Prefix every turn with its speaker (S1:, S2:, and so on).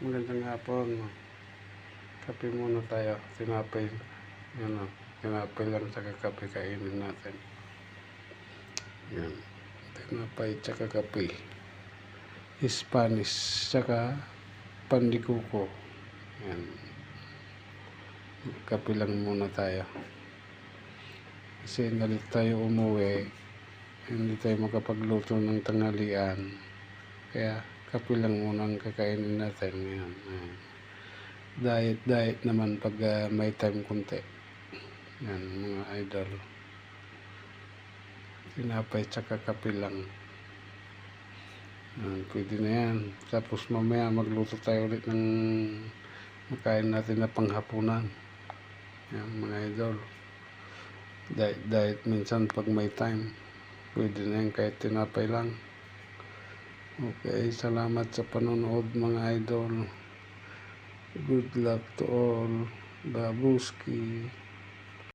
S1: Magandang hapon. Kape muna tayo. Tinapay. Yan o. Tinapay lang tsaka kape kainin natin. Yan. Tinapay tsaka kape. Spanish tsaka pandikuko. Yan. Kape lang muna tayo. Kasi nalit tayo umuwi. Hindi tayo makapagluto ng tanghalian. Kaya kape lang muna ang kakainin natin. Yan. Diet naman pag may time kunti. Yan mga idol. Tinapay tsaka kape lang. Yan, pwede na yan. Tapos mamaya magluto tayo ulit ng makain natin na panghapunan. Yan mga idol. Diet minsan pag may time. Pwede na yan kahit tinapay lang. Okay, salamat sa panonood mga idol. Good luck to all. Babuski.